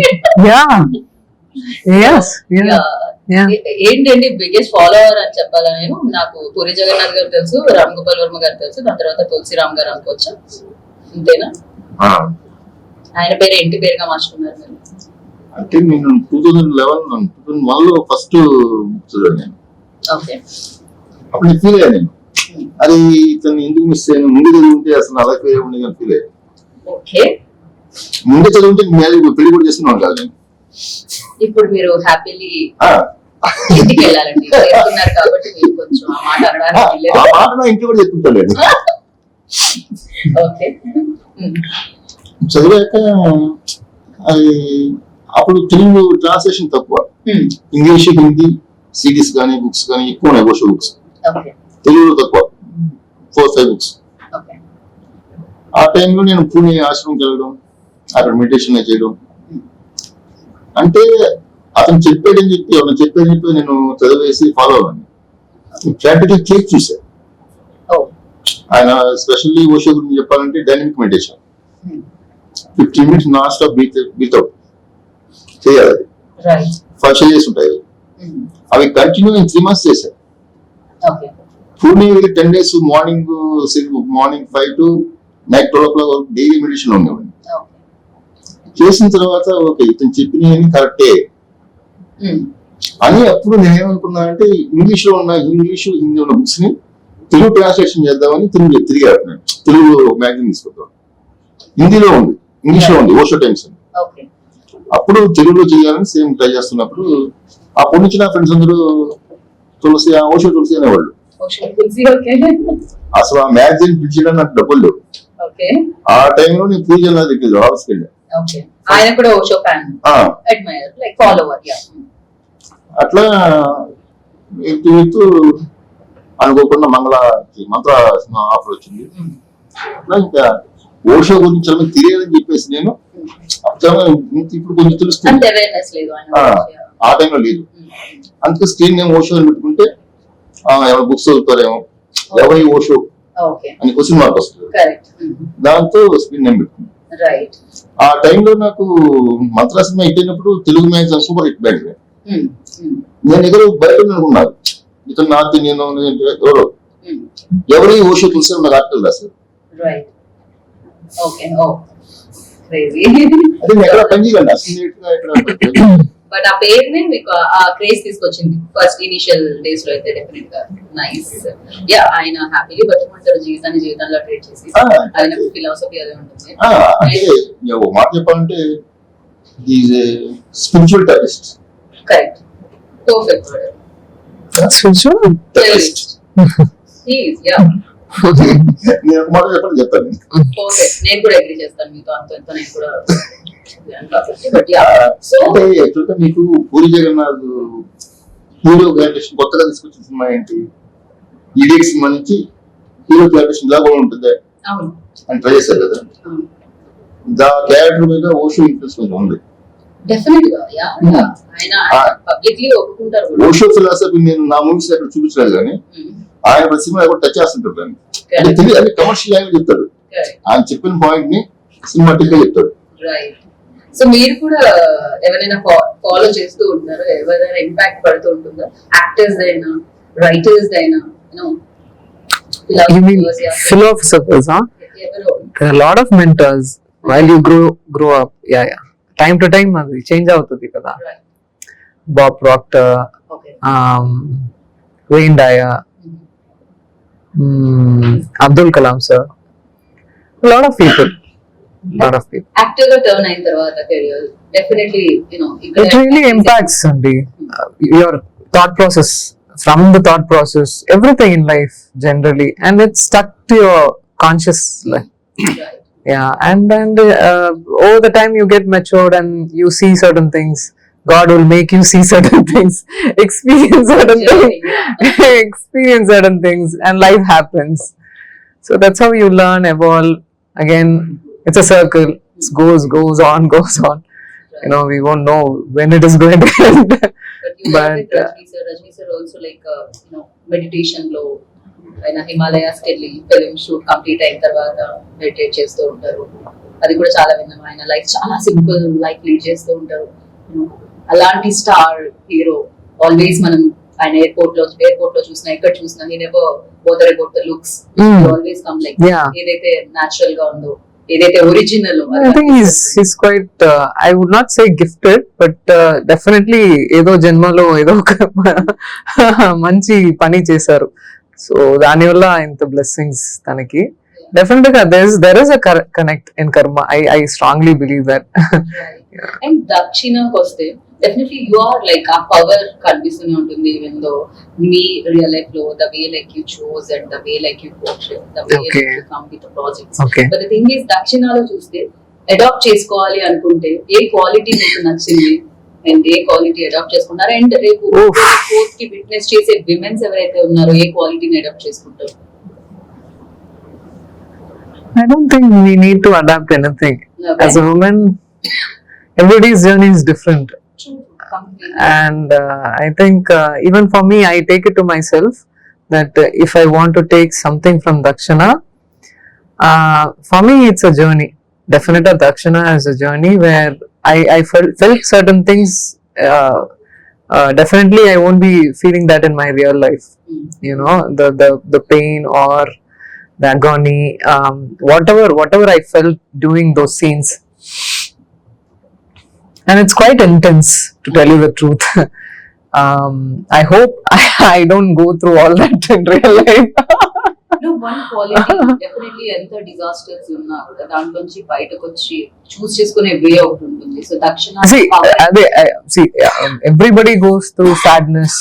ఏంటండి బిగ్గెస్ట్ ఫాలోవర్ అని చెప్పాలా నేను? నాకు పూరి జగన్నాథ్ గారు తెలుసు, రామ్ గోపాల్ వర్మ గారు తెలుసు, దాని తర్వాత తులసిరామ్ గారు అనుకోవచ్చు, అంతేనా? ఆయన పేరు ఇంటి పేరుగా మార్చుకున్నారు మీరు? అంటే నేను 2011 లో ఫస్ట్ చదివాను నేను. ఓకే. అప్పుడు నేను ఫీల్ అయ్యాను, నేను అది ఇతను ఎందుకు మిస్ అయ్యాను, ముందు చదివింటే అసలు అలా ఫీల్ అయ్యి ఫీల్ అయ్యాను. ఓకే. ముందే చదివింటే పెళ్లి కూడా చేస్తున్నాను కాదు నేను. ఇప్పుడు మీరు హ్యాపీలీ ఇంటికి వెళ్ళాలండి కాబట్టి మీరు కొంచెం ఆ మాట అనడానికి ఆ మాట నా ఇంట్లో కూడా చెప్తుంటాను నేను. ఓకే. చదివాక అది అప్పుడు తెలుగు ట్రాన్స్లేషన్ తక్కువ, ఇంగ్లీష్ హిందీ సిడీస్ కానీ బుక్స్ కానీ ఎక్కువ ఉన్నాయి, ఓషో బుక్స్. తెలుగులో తక్కువ, 4-5 బుక్స్. ఆ టైంలో నేను పూణే ఆశ్రమంకి వెళ్ళడం, అక్కడ మెడిటేషన్ చేయడం. అంటే అతను చెప్పాడని చెప్పి నేను చదివేసి ఫాలో అవ్వండి, ప్రాక్టికల్ చేసి చూశాను. ఆయన స్పెషల్లీ ఓషో గురించి చెప్పాలంటే dynamic meditation, 15 minutes non stop breath out చేయాలి. 5 stages ఉంటాయి, అవి కంటిన్యూ నేను 3 months చేశాను. Pune 10 days morning 5 to night 12 o'clock daily meditation ఉండేవాడిని. చేసిన తర్వాత ఓకే ఇతను చెప్పినవి కరెక్టే అని అప్పుడు నేనేమనుకున్నా అంటే ఇంగ్లీష్ హిందీ ఉన్న బుక్స్ ని తెలుగు ట్రాన్స్లేషన్ చేద్దామని తిరిగి తెలుగు మ్యాగజైన్ తీసుకుంటాం. హిందీలో ఉంది, ఇంగ్లీష్ లో ఉంది, ఓషో టైమ్స్ అని. అప్పుడు తెలుగులో చేయాలని సేమ్ ట్రై చేస్తున్నప్పుడు అప్పటి నుంచి నా ఫ్రెండ్స్ అందరూ ఓషో తులసి అనేవాళ్ళు. అసలు ఆ మ్యాగజైన్ పిలిచడం నాకు డబ్బులు లేవు. ఆ టైంలో నేను పూజ దగ్గర ఆఫీస్కి వెళ్ళాను. ఆయన కూడా Osho fan, admire, like follower. అట్లా అనుకోకుండా మంత్ర ఆఫర్ వచ్చింది. ఇంకా ఓషో గురించి చాలా తెలియదని చెప్పేసి నేను ఇప్పుడు కొంచెం తెలుస్తుంది, ఆ టైంలో లేదు. అందుకే స్క్రీన్ నేమ్ ఓషో అని పెట్టుకుంటే ఎవరు బుక్స్ చదువుతారేమో, ఎవరి ఓషో అని క్వశ్చన్ మార్క్ వస్తుంది, దాంతో స్క్రీన్ నేమ్ పెట్టుకుంది. ఆ టైంలో నాకు మంత్ర సినిమా హిట్ అయినప్పుడు Telugu magazine super hit band. నేను ఎదురు బయట అనుకున్నాను, ఇతను నాతో నేను ఎవరి ఓషో తులసి నాకు ఆర్టికల్ రాశారు. అదే ఎక్కడ పని చేయాలి అసలు. బట్ ఆ పేరునే మీకు ఆ క్రేజ్ తీసుకొచ్చింది ఫస్ట్ ఇనిషియల్ డేస్ లో అయితే. డెఫినెట్ గా నైస్. యా, ఆయన హ్యాపీలీ బతుకుంటారు జీవితంలో ట్రీట్ చేసి, ఆయన ఫిలాసఫీ అదే ఉంటుంది. మాట చెప్పాలంటే spiritual terrorist. Correct, perfect word. నేను ఒక మాట చెప్పండి చెప్తాను. పర్ఫెక్ట్, నేను కూడా అగ్రీ చేస్తాను మీతో. అంత నేను కూడా మీకు పూరి జగన్నాథ్ హీరో క్యారెక్టరేషన్ కొత్తగా తీసుకొచ్చిన సినిమా ఏంటి? ఈడియట్ సినిమా నుంచి హీరో క్యారెక్టరేషన్ ఇలా కూడా ఉంటుంది అని ట్రై చేశారు కదా. దా క్యారెక్టర్ మీద ఓషో ఇన్ఫ్లుయెన్స్ కొంచెం ఉంది. డెఫినెట్ గా ఆయన పబ్లిక్లీ ఒప్పుకుంటారు కూడా. ఓషో ఫిలాసఫీ నేను నా మూవీస్ ఎక్కడ చూపించలేదు కానీ ఆయన ప్రతి సినిమా కూడా టచ్ చేస్తుంటారు దాన్ని. అంటే తెలియదు, అది కమర్షియల్ లాంగ్వేజ్ చెప్తాడు. ఆయన చెప్పిన పాయింట్ ని సినిమాటిక్ గా చెప్తాడు. రైట్. సో మీరు కూడా ఎవరైనా ఫాలో చేస్తూ ఉంటారు, ఎవరైనా ఇంపాక్ట్ పడుతూ ఉంటుందా? యాక్టర్స్ అయినా, రైటర్స్ అయినా, You mean philosophers, huh? There are a lot of mentors while you grow up. Yeah. Time to time అది చేంజ్ అవుతుంది కదా. Bob Proctor, Wayne Dyer, Abdul Kalam sir, lot of people. Actor గా turn అయిన తర్వాత career definitely it really impacts your thought process, from the thought process, everything in life generally, and it's stuck to your conscious life. Yeah, and over the time you get matured and you see certain things. God will make you see certain things, experience certain things, and life happens. So that's how you learn, evolve. Again, it's a circle. It goes on. We won't know when it is going to end. But Rajni sir also meditation లో ఆయన హిమాలయాస్ కి వెళ్ళి film shoot complete అయిన తర్వాత meditate చేస్తూ ఉంటారు. అది కూడా చాలా విన్నాం. ఆయన లైఫ్ చాలా సింపుల్ లైఫ్ లీడ్ చేస్తూ ఉంటారు. అలాంటి స్టార్ హీరో ఆల్వేస్ మనం ఆయన ఎయిర్పోర్ట్ లో చూసినా, ఎక్కడ చూసినా he never bother about the looks. Always come like ఏదైతే న్యాచురల్ గా ఉందో, ఏదైతే original. I think he's quite I would not say gifted, but definitely ఏదో జన్మలో ఏదో ఒక మంచి పని చేశారు. సో దానివల్ల ఇంత బ్లెస్సింగ్స్ తనకి. Definitely there is a connect in karma. I strongly believe that. And దక్షిణకు వస్తే definitely you are like a power కనిపిస్తూనే ఉంటుంది. even though me real life లో the way like you chose and the way like you portray, the way like you come with the projects. But the thing is దక్షిణలో చూస్తే adapt చేసుకోవాలి అనుకుంటే ఏ quality మీకు నచ్చింది and A quality adapt చేసుకున్నారు? And రేపు court కి witness చేసే women's ఎవరైతే ఉన్నారో ఏ క్వాలిటీని అడాప్ట్ చేసుకుంటారు? I don't think we need to adapt anything. As a woman, everybody's journey is different. And I think even for me, I take it to myself that if I want to take something from Dakshina, for me it's a journey. Definitely Dakshina is a journey where I felt certain things. Definitely I won't be feeling that in my real life. The pain or the agony, whatever I felt doing those scenes. And it's quite intense, to tell you the truth. I hope I don't go through all that in real life. One quality definitely ఎంత disasters ఉన్నా కూడా దాంట్లోంచి బయటకు వచ్చి చూస్ చేసుకునే వే ఒకటి ఉంటుంది. So దక్షిణ everybody goes through sadness,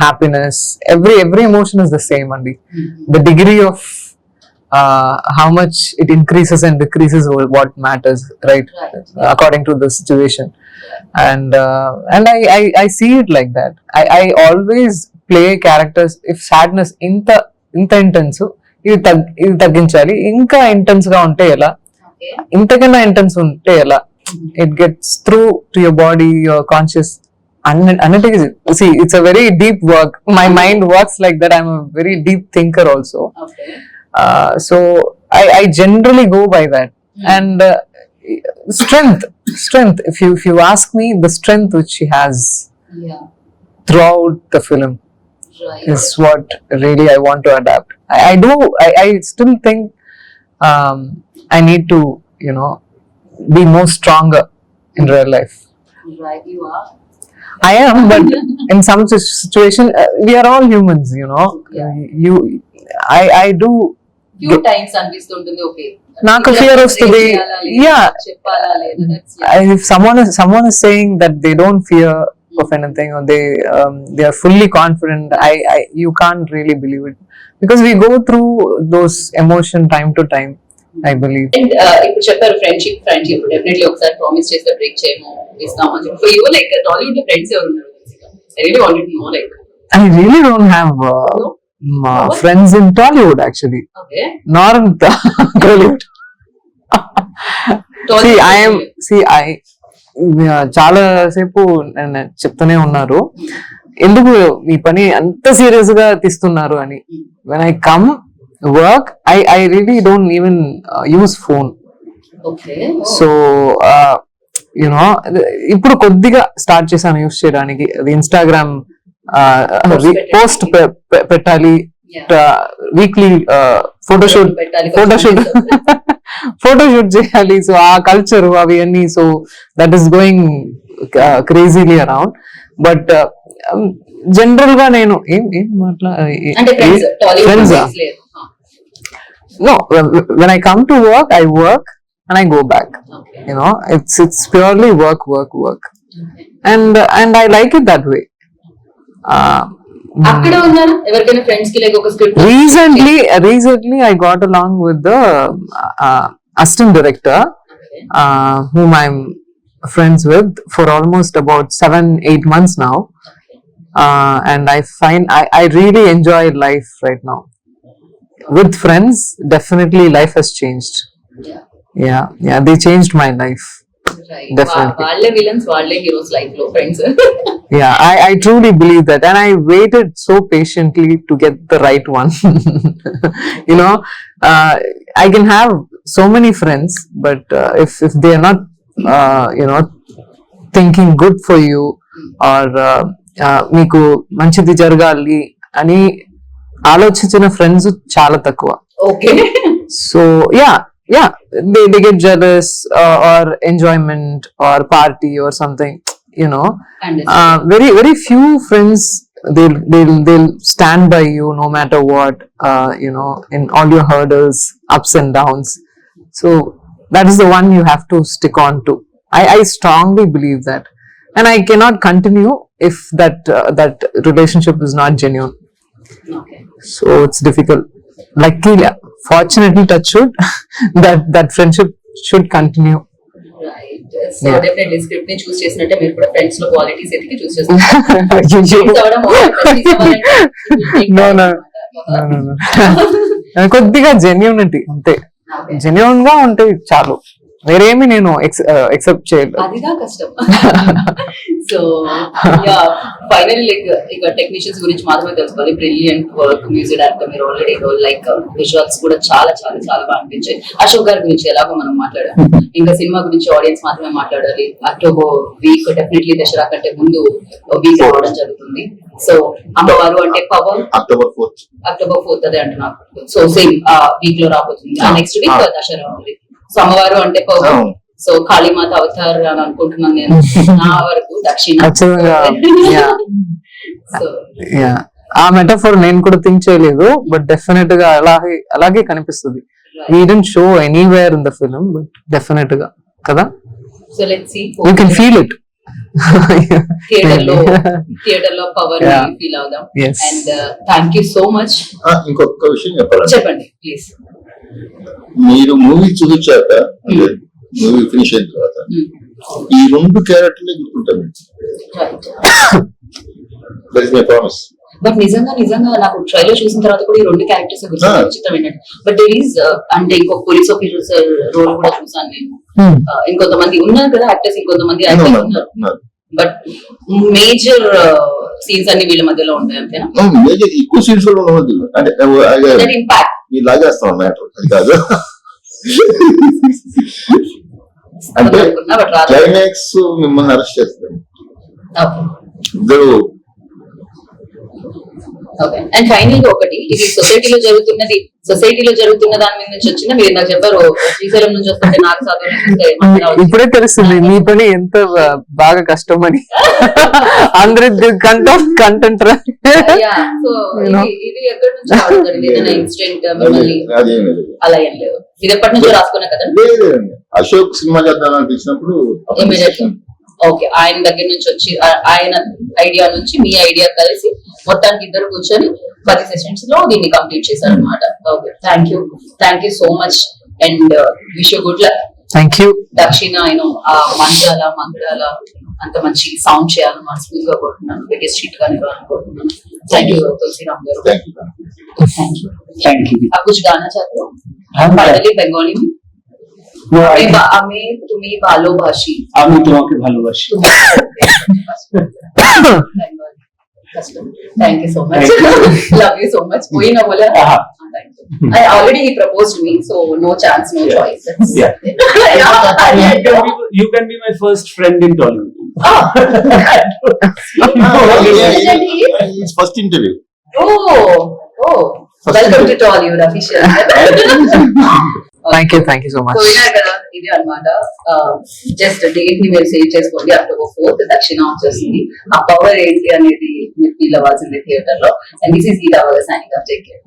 happiness. Every emotion is the same only. The degree of how much it increases and decreases what matters, right? According to the situation. And I see it like that. I always play characters. If sadness inta intense, ఇది తగ్గించాలి, ఇంకా intense గా ఉంటే ఎలా, ఇంతకన్నా intense ఉంటే ఎలా, it gets through to your body, your conscious. అన్నిటికీ see, it's a very deep work. My mind works like that. I'm a very deep thinker also. So I generally go by that. And strength. If you ask me, the strength which she has throughout the film is what really I want to adapt. I still think I need to be more stronger in real life. Right, you are. I am, but in some situation, we are all humans, I do. Few times అనిపిస్తుంటుంది, okay నాకు fear వస్తుంది. If someone is saying that they don't fear of anything, or they are fully confident, you can't really believe it, because we go through those emotion time to time, I believe. And ఇప్పుడు చెప్పారు friendship definitely ఒకసారి promise చేస్తే break చేయము ఇస్తాము అని చెప్పి. You like Tollywood లో friends ఎవరు ఉన్నారు? I really wanted to know, like I really don't have friends in Tollywood actually. Okay. Nor in Tollywood. చాలా సేపు నేను చెప్తూనే ఉన్నారు ఎందుకు ఈ పని అంత సీరియస్ గా తీస్తున్నారు అని. When I come work I really don't even use phone. So you know ఇప్పుడు కొద్దిగా స్టార్ట్ చేశాను యూస్ చేయడానికి. ఇన్స్టాగ్రామ్ పోస్ట్ పెట్టాలి, వీక్లీ ఫోటోషూట్ చేయాలి. సో ఆ కల్చర్ అవి అన్ని, so that is going crazily around. But general గా నేను ఏం friends no, when I come to work I work and I go back. You know, it's purely work. And I like it that way. అక్కడ ఉన్నారా ఎవరికైనా friends కి like ఒక script? Recently I got along with the assistant director whom I'm friends with for almost about 7-8 months now. And I find I really enjoy life right now. With friends, definitely life has changed. Yeah, they changed my life. Right. Definitely. వాళ్ళే villains, వాళ్ళే heroes life లో friends. Yeah, I truly believe that, and I waited so patiently to get the right one. You know, I can have so many friends, but if they are not, you know, thinking good for you or మీకు మంచిది జరగాలి అని ఆలోచించిన friends చాలా తక్కువ. Okay. So yeah, they get jealous or enjoyment or party or something, you know. Very few friends they'll stand by you no matter what, you know, in all your hurdles, ups and downs. So that is the one you have to stick on to. I strongly believe that, and I cannot continue if that relationship is not genuine. Okay. So it's difficult. Luckily, fortunately, touch wood, that friendship should continue. Right. So definitely script ని చూస్ చేసినట్టే మీరు కూడా friends లో qualities ఎతికి చూస్ చేస్తారు. No. కొద్దిగా genuinity అంతే. Genuine గా ఉంటే చాలు, వేరేమి నేను ఎక్సెప్ట్ చేయలేదు. అదిగా కష్టం. సో ఫైనల్ లైక్ ఇక టెక్నీషియన్స్ గురించి మాత్రమే తెలుసుకోవాలి. బ్రిలియంట్ వర్క్, మ్యూజిక్ డైరెక్టర్ మీరు ఆల్రెడీ లైక్ విజువల్స్ కూడా చాలా చాలా చాలా బాగా అనిపించాయి. అశోక్ గారి గురించి ఎలాగో మనం మాట్లాడాం, ఇంకా సినిమా గురించి ఆడియన్స్ మాత్రమే మాట్లాడాలి. అక్టోబర్ వీక్ డెఫినెట్లీ దసరా కంటే ముందు వీక్ రావడం జరుగుతుంది. సో అమ్మవారు అంటే పవర్ అక్టోబర్ 4th అదే అంటున్నారు. సో సేమ్ వీక్ లో రాబోతుంది. నెక్స్ట్ వీక్ దసరా ఉంది. సో అమ్మవారు అంటే పవర్, సో కాళీమాత అవతార్ అని అనుకుంటున్నాను నేను నా వరకు. దక్షిణ ఆ మెటాఫోర్ నేను కూడా థింక్ చేయలేదు, బట్ డెఫినెట్ గా అలాగే కనిపిస్తుంది. We don't show anywhere in the film, but definite గా కదా. So let's see, you can feel it. Theatre లో పవర్ ఫీల్ అవుదాం. And thank you so much. ఇంకొక విషయం చెప్పండి ప్లీజ్. మీరు మూవీ చూపించాక, మూవీ ఫినిష్ అయిన తర్వాత ఈ 2 క్యారెక్టర్లే గుర్తుంటాను. That is my promise. But నిజంగా నాకు ట్రైలర్ చూసిన తర్వాత కూడా ఈ 2 క్యారెక్టర్స్ గుర్తు చిత్రం ఏంటంటే, బట్ దేర్ ఈస్ అంటే ఇంకొక పోలీస్ ఆఫీసర్ రోల్ కూడా చూసాను నేను. ఇంకొంతమంది ఉన్నారు కదా యాక్టర్స్, ఇంకొంతమంది యాక్టర్స్ ఉన్నారు, బట్ మేజర్ సీన్స్ అన్ని వీళ్ళ మధ్యలో ఉంటాయి అంతేనా? మేజర్ ఎక్కువ సీన్స్ కూడా ఉండదు అంటే ఇంపాక్ట్ మీరు లాగేస్తాం మ్యాటర్ అది కాదు. అంటే క్లైమాక్స్ మిమ్మల్ని అరెస్ట్ చేస్తాం ఇద్దరు. అండ్ ఫైనల్ గా ఒకటి, ఇది సొసైటీలో జరుగుతున్న దాని మీద నుంచి వచ్చిన, మీరు నాకు చెప్పారు శ్రీశైలం నుంచి వస్తుంటే నాకు చదువు ఇప్పుడే తెలుస్తుంది మీ పని ఎంత బాగా కష్టం అని. అందరి కంటెంట్ సో ఇది ఎక్కడి నుంచి రావడం జరిగింది? ఏదైనా ఇన్సిడెంట్ మిమ్మల్ని అలా ఏం లేదు? ఇది ఎప్పటి నుంచో రాసుకున్నా కదండి? అశోక్ సినిమా చేద్దాం అనిపించినప్పుడు ఓకే, ఆయన దగ్గర నుంచి వచ్చి ఆయన ఐడియా నుంచి మీ ఐడియా కలిసి మొత్తానికి ఇద్దరు కూర్చొని 10 సెషన్స్ లో దీన్ని కంప్లీట్ చేశారు అనమాట. Okay, thank you so much and wish you good luck. Thank you. దక్షిణ ఆయన మంగళాల అంత మంచి సౌండ్ చేయాలని మనస్ఫూర్తిగా కోరుతున్నాను. బిగ్గెస్ట్ హిట్ గా కోరుతున్నాను. థ్యాంక్ యూ తులసిరామ్ గారు. Thank you. आप कुछ गाना चाहते हो फाइनली बंगाली में? No, I think আমি তুমি ভালোবাসি আমি তোমাকে ভালোবাসি. Thank you so much. Love you so much. कोई ना बोला. Uh-huh. I already he proposed to me, so no chance, no choice. That's- Yeah. You can be my first friend in Tollywood. Ah. It's first interview. Oh. First Welcome to interview. Tollywood official. Thank you so much. So విన్నారు కదా ఇది అనమాట just date ని మీరు save చేసుకోండి October 4th దక్షిణ వచ్చేస్తుంది ఆ పవర్ ఏంటి అనేది మీరు ఫీల్ అవ్వాల్సింది థియేటర్ లో and this is Geeta signing off take care.